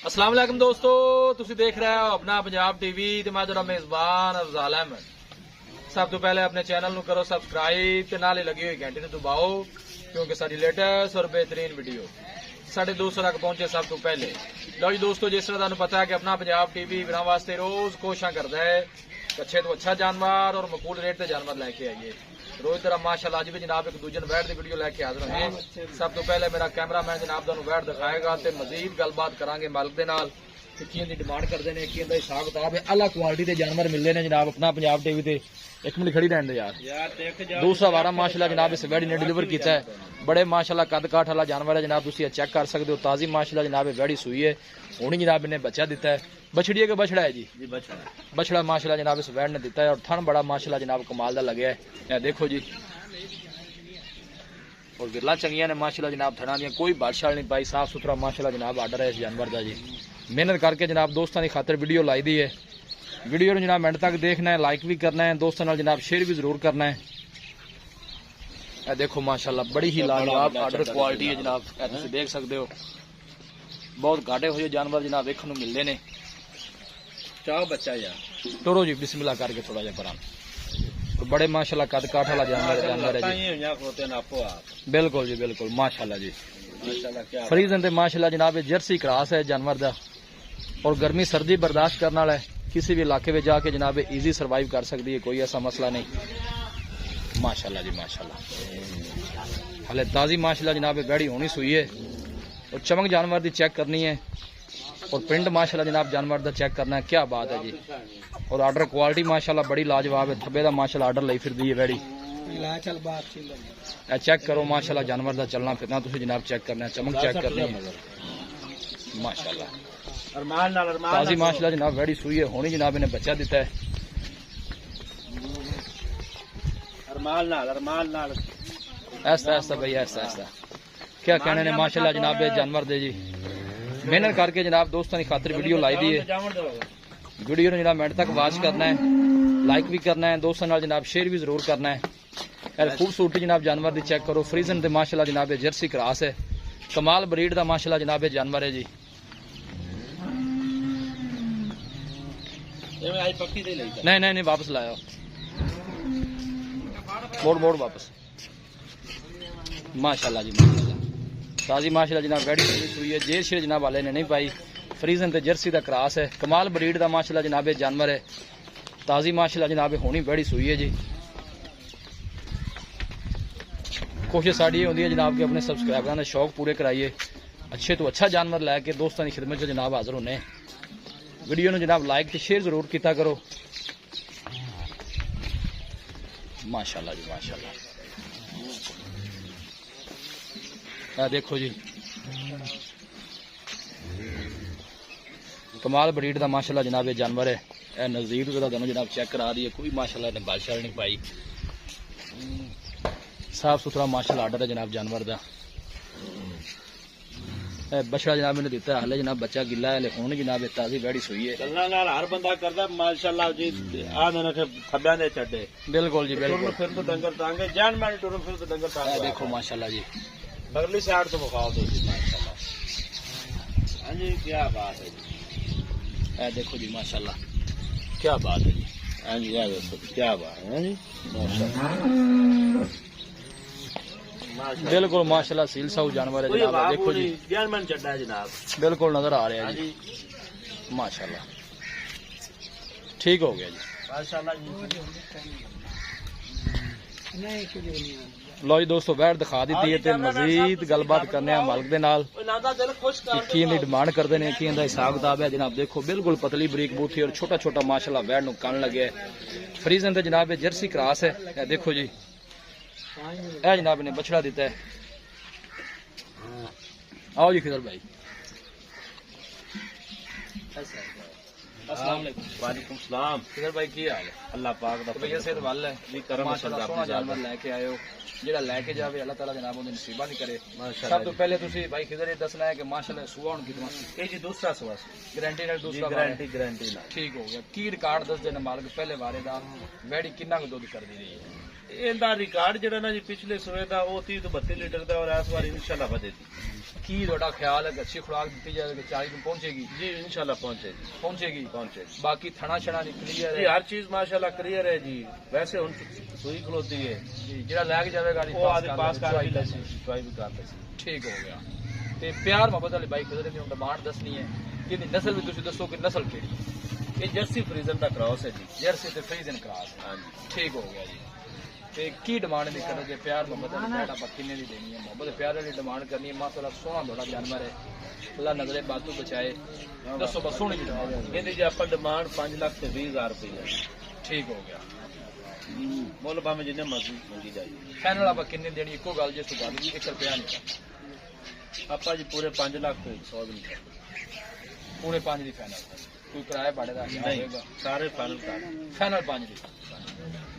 अस्सलाम वालेकुम दोस्तों, तुसी देख रहे हो अपना पंजाब टीवी ते मैं तेरा मेजबान अफजाल अहमद। सब तो पहले अपने चैनल नु करो सब्सक्राइब ते नाले लगी हुई घंटी नु दबाओ क्योंकि सारी लेटेस्ट और बेहतरीन वीडियो साढ़े दोस्तों तक पहुंचे सब तो पहले। लो जी दोस्तों, जिस तरह तुहानू पता है कि अपना पंजाब टीवी बिना वास्ते रोज कोशिश करता है अच्छे तो अच्छा जानवर और मकूल रेट से जानवर लैके आइए। रोज तरह माशाल्लाह अज भी जनाब एक दूजे बैठ की वीडियो लैके हाजिर होंगे। सब तो पहले मेरा कैमरामैन जनाब तुहानू बैठ दिखाएगा ते मजीद गलबात करांगे मालिक दे नाल कि कियां दी डिमांड करते हैं, कियां दा हिसाब किताब है। अलग क्वालिटी के जानवर मिलते हैं जनाब अपना पंजाब टीवी ते। एक मिनट खड़ी रहने दे यार। दूसरा वारा माशाल्लाह जनाब इस बैड़ी ने डिलीवर किया है। बड़े माशाल्लाह कद काठ वाला जानवर है जनाब, तुम चेक कर सकते हो। ताजी माशाल्लाह जनाब बैड़ी सुई है, हुणी जनाब इन्हें बच्चा दिता है। बछड़ी है कि बछड़ा है जी? बछड़ा माशाल्लाह जनाब इस बैड़ ने दिता है और थन बड़ा माशाल्लाह जनाब कमाल का लगे है। देखो जी, और गिरला चंगिया ने माशाल्लाह जनाब थना दियां, कोई बादशाह नहीं पाई, साफ सुथरा माशाल्लाह जनाब आर्डर है इस जानवर का जी। मेहनत करके जनाब दोस्तों की खातर वीडियो लाई दी है। वीडियो को जनाब एंड तक देखना है, लाइक भी करना है, दोस्तों नाल जनाब शेयर भी जरूर करना है। देखो माशाल्लाह बड़ी ही लाजवाब आर्डर क्वालिटी है जनाब, तुम देख सकते हो। बहुत घाटे हुए जानवर जनाब देखने को मिलते हैं। चाहो बच्चा यार तोड़ो जी बिस्मिल्लाह करके थोड़ा जा पर। तो बड़े माशाल्लाह कद काठ वाला जानवर है जी। बिल्कुल जी बिल्कुल माशाल्लाह जी। फ्रीजन ते माशाल्लाह जनाब जर्सी क्रॉस है जानवर दा और गर्मी सर्दी बर्दाश्त करने वाला है। किसी भी इलाके में जाके जनाब इजी सर्वाइव कर सकती है, कोई ऐसा मसला नहीं। माशाल्लाह जी माशाल्लाह। हले ताजी माशाल्लाह जनाब बैड़ी होनी सुई है और चमक जानवर की चेक करनी है और प्रिंट माशाल्लाह जनाब जानवर का चेक करना है। क्या बात है जी। और आर्डर क्वालिटी माशाल्लाह बड़ी लाजवाब है। थब्बे का माशाल्लाह आर्डर लाई फिरदी है बैड़ी। चेक करो माशाल्लाह जानवर का चलना फिरना, तुम जनाब चेक करना है, चमक चेक करनी है माशाल्लाह। ताजी माशाल्लाह जनाब बैड़ी सुई है, होनी जनाब इन्हें बच्चा दिता है। ऐसा ऐसा भाई ऐसा ऐसा क्या कहने ने माशाल्लाह जनाब जानवर दे जी। मेहनत करके जनाब दोस्तों की खातिर वीडियो लाई दी है। वीडियो ने जनाब एंड तक वॉच करना है, लाइक भी करना है, दोस्तों नाल जनाब शेयर भी जरूर करना है। यार खूबसूरती जनाब जानवर की चेक करो। फ्रीजन ते माशाल्लाह जनाब जर्सी क्रॉस है, कमाल ब्रीड का माशाल्लाह जनाब जानवर है जी। नहीं नहीं नहीं वापस लाया, मोड़ मोड़ वापस। माशाल्लाह जी माशाल्लाह। ताजी माशाल्लाह जनाब बैड़ी सुई है, जेर शेर जनाब वाले ने नहीं पाई। फ्रीजन ते जर्सी का क्रॉस है, कमाल ब्रीड का माशाल्लाह जनाब जानवर है। ताजी माशाल्लाह जनाब होनी बैड़ी सुई है जी। कोशिश साड़ी होती है जनाब के अपने सब्सक्राइबरों ने शौक पूरे कराइए, अच्छे तो अच्छा जानवर लैके दोस्तों की खिदमत जनाब हाजिर होने। वीडियो ने जनाब लाइक ते शेयर जरूर किया करो। माशाल्लाह जी माशाल्लाह। देखो जी कमाल ब्रीड का माशाल्लाह जनाब जानवर है। नजदीक दोनों जनाब चेक करा दी है, कोई माशाल्लाह ने बादशाह नहीं पाई, साफ सुथरा माशाल्लाह आर्डर है जनाब जानवर का। बछड़ा जनाब ने दिता है, हाले जनाब बच्चा गिला है, लेकिन जनाब ताजी बैड़ी सुई है। हर बंदा करदा माशाल्लाह जी। आ देना के थब्बियां दे चड्डे। बिल्कुल जी बिल्कुल। फिर तो डंगर टांगे जान मारी टुर फिर तो डंगर टांगे। देखो माशाल्लाह जी अगली साइड तो बखाओ दो जी माशाल्लाह। हां जी क्या बात है जी। देखो जी माशाल्लाह क्या बात है जी। हां जी क्या बात है जी माशाल्लाह। बिल्कुल माशाल्लाह सील साउ जानवर है जनाब। देखो जी जानवर चड्डा है जनाब, बिल्कुल नजर आ रहा है जी माशाल्लाह। ठीक हो गया जी माशाल्लाह जी। लो जी दोस्तों बैठ दिखा दी है ते मजीद गलबात करने मालिक दे नाल की डिमांड करते हैं, की हिसाब किताब है जनाब। देखो बिल्कुल पतली बरीक बूथी और छोटा छोटा माशाल्लाह बैठ नु कन लगे। फ्रीजन ते जनाब जर्सी क्रॉस है। देखो जी ए जनाब ने बछड़ा दिता है। आओ जी खिदर भाई। अस्सलाम वालेकुम सलाम। खिदर भाई की हाल है? अल्लाह पाक दा भैया सेहत वाल है जी। करम माशाल्लाह सोहना जानवर लेके आए हो, जेड़ा लेके जावे अल्लाह ताला जनाब उन्हें नसीबा नहीं करे। सब तो पहले तुसी भाई खिदर ये दसना है कि माशाल्लाह सुबह उन कितना ये जी दूसरा सुबह गारंटी नाल दूसरा गारंटी ना। ठीक हो गया। की रिकॉर्ड दस देना मालिक पहले बारे दा बैड़ी कितना को दूध कर दी रही है? ਇਹਦਾ ਰਿਕਾਰਡ ਜਿਹੜਾ ਨਾ ਜੀ ਪਿਛਲੇ ਸੂਏ ਦਾ ਉਹ 30 ਤੋਂ 32 ਲੀਟਰ ਦਾ ਔਰ ਇਸ ਵਾਰ ਇਨਸ਼ਾਅੱਲਾ ਵਧੇਗੀ। ਕੀ ਤੁਹਾਡਾ ਖਿਆਲ ਹੈ ਕਿ ਅੱਛੀ ਖੁਰਾਕ ਦਿੱਤੀ ਜਾਏਗੀ 40 ਨੂੰ ਪਹੁੰਚੇਗੀ? ਜੀ ਇਨਸ਼ਾਅੱਲਾ ਪਹੁੰਚੇਗੀ। ਬਾਕੀ ਥਣਾ ਛਣਾ ਕਲੀਅਰ ਜੀ ਹੈ? ਹਰ ਚੀਜ਼ ਮਾਸ਼ਾਅੱਲਾ ਕਲੀਅਰ ਹੈ ਜੀ। ਵੈਸੇ ਹੁਣ ਸੂਈ ਖਲੋਤੀ ਹੈ ਜੀ, ਜਿਹੜਾ ਲੈ ਕੇ ਜਾਵੇਗਾ ਉਹ ਆਦੇ ਪਾਸ ਕਰ ਵੀ ਲੈਸੀ ਚੁਆਈ ਵੀ ਕਰ ਲੈਸੀ। ਠੀਕ ਹੋ ਗਿਆ। ਤੇ ਪਿਆਰ ਮੁਹੱਬਤ ਵਾਲੀ ਬਾਈ ਖੁਦ ਨੇ ਡਿਮਾਂਡ ਦੱਸਣੀ ਹੈ ਕਿ ਇਹਦੀ ਨਸਲ ਵੀ ਤੁਸੀਂ ਦੱਸੋ ਕਿ ਨਸਲ ਕਿਹੜੀ ਹੈ? ਇਹ ਜਰਸੀ ਫਰੀਜ਼ਨ ਦਾ ਕ੍ਰਾਸ ਹੈ ਜੀ। ਜਰਸੀ ਤੇ ਫਰੀਜ਼ਨ ਕਰਾਸ। ਹਾਂਜੀ ਠੀਕ ਹੋ ਗਿਆ ਜੀ। ਤੇ ਕੀ ਡਿਮਾਂਡ ਦੀ ਕਰੋਗੇ? ਪਿਆਰ ਮੁਹੱਬਤ ਵਾਲੀ ਬੈਠ ਆਪਾਂ ਕਿੰਨੇ ਦੀ ਦੇਣੀ ਹੈ? ਮੁਹੱਬਤ ਪਿਆਰ ਵਾਲੀ ਡਿਮਾਂਡ ਕਰਨੀ ਹੈ। ਮਾਸ਼ਾਅੱਲਾ ਸੋਹਣਾ ਤੁਹਾਡਾ ਜਾਨਵਰ ਹੈ, ਅੱਲਾ ਨਜ਼ਰੇ ਬਾਤੂ ਬਚਾਏ। ਦੱਸੋ ਬਸ ਸੋਹਣੀ ਡਿਮਾਂਡ ਹੈ। ਇਹਦੀ ਜੇ ਆਪਾਂ ਡਿਮਾਂਡ 5,20,000 ਰੁਪਏ ਹੈ। ਠੀਕ ਹੋ ਗਿਆ। ਮੁੱਲ ਭਾਵੇਂ ਜਿੰਨੇ ਮਰਜ਼ੀ ਮੰਗੀ ਜਾਏ। ਫਾਈਨਲ ਆਪਾਂ ਕਿੰਨੇ ਦੇਣੀ? ਇੱਕੋ ਗੱਲ ਜੇ ਸੁਗਾ ਦੀ 1 ਰੁਪਿਆ ਨਹੀਂ। ਆਪਾਂ ਜੀ ਪੂਰੇ 5 ਲੱਖ 100 ਵੀ ਨਹੀਂ ਪੂਰੇ 5 ਦੀ ਫਾਈਨਲ। ਕੋਈ ਕਿਰਾਇਆ ਭਾੜੇ ਦਾ ਨਹੀਂ ਹੋਏਗਾ? ਸਾਰੇ ਫਾਈਨਲ ਕਰ ਫਾਈਨਲ 5 ਦੀ।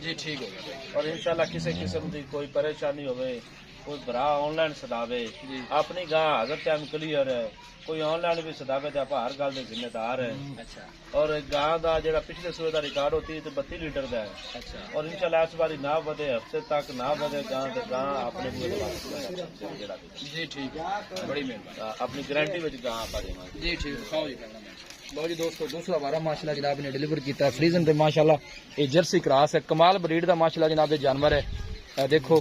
ਜੀ ਠੀਕ ਹੋ ਗਿਆ ਭਾਈ। ਔਰ ਇਨਸ਼ਾਅੱਲਾ ਕਿਸੇ ਕਿਸਮ ਦੀ ਕੋਈ ਪਰੇਸ਼ਾਨੀ ਹੋਵੇ, ਕੋਈ ਭਰਾ ਆਨਲਾਈਨ ਸਦਾਵੇ ਜੀ। ਆਪਣੀ ਗਾਂ ਹਾਜ਼ਰ ਟਾਈਮ ਕਲੀਅਰ ਹੈ। ਕੋਈ ਆਨਲਾਈਨ ਵੀ ਸਦਾਵੇ ਤੇ ਆਪਾਂ ਹਰ ਗੱਲ ਦੇ ਜ਼ਿੰਮੇਦਾਰ ਹੈ। ਅੱਛਾ ਔਰ ਗਾਂ ਦਾ ਜਿਹੜਾ ਪਿਛਲੇ ਸੂਏ ਦਾ ਰਿਕਾਰਡ ਉਹ 30 ਤੇ 32 ਲੀਟਰ ਦਾ ਹੈ। ਅੱਛਾ ਔਰ ਇਨਸ਼ਾਅੱਲਾ ਇਸ ਵਾਰੀ ਨਾ ਵਧੇ, ਹਫਤੇ ਤੱਕ ਨਾ ਵਧੇ ਗਾਂ ਤੇ ਗਾਂ ਆਪਣੇ ਕੋਲ ਜਿਹੜਾ ਵੀ ਜੀ ਠੀਕ ਹੈ। ਬੜੀ ਮਿਹਰਬਾਨੀ। ਆਪਣੀ ਗਾਰੰਟੀ ਵਿੱਚ ਗਾਂ ਆਪਾਂ ਦੇਵਾਂਗੇ। ਜੀ ਠੀਕ ਖਾਓ ਜੀ ਕਰਨਾ ਮੈਂ। ਲਓ ਜੀ ਦੋਸਤੋ ਦੂਸਰਾ ਵਾਰਾ ਮਾਸ਼ਾਅੱਲਾ ਜਨਾਬ ਨੇ ਡਿਲੀਵਰ ਕੀਤਾ ਫਰੀਜ਼ਨ ਤੇ ਮਾਸ਼ਾਅੱਲਾ ਇਹ ਜਰਸੀ ਕਰਾਸ ਹੈ, ਕਮਾਲ ਬਰੀਡ ਦਾ ਮਾਸ਼ਾਅੱਲਾ जनाब जानवर है। देखो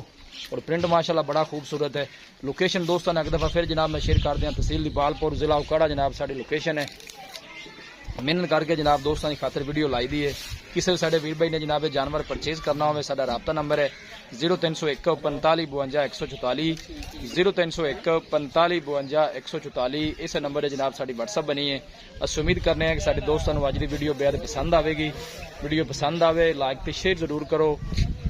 और प्रिंट माशाल्लाह बड़ा खूबसूरत है। लोकेशन दोस्तों ने एक दफ़ा फिर जनाब मैं शेयर कर दिया, तहसील दीपालपुर जिला उकाड़ा जनाब साड़ी लोकेशन है। मिहनत करके जनाब दोस्तों की खातर वीडियो लाई दी है। किसी भी साढ़े वीर भाई ने जनाब जानवर परचेज करना हो साडा राबता नंबर है 0301 45 52 144 0301 45 52 144। इस नंबर है जनाब साड़ी WhatsApp बनी है। अस उम्मीद करने हैं कि साढ़े दोस्तों को अज की वीडियो बेहद पसंद आएगी। वीडियो पसंद आवे लाइक तो शेयर जरूर करो।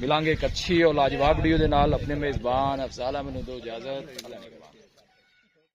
मिलांगे एक अच्छी और लाजवाब वीडियो के नाल। अपने मेजबान अफजाल अहमद नूं दो इजाजत।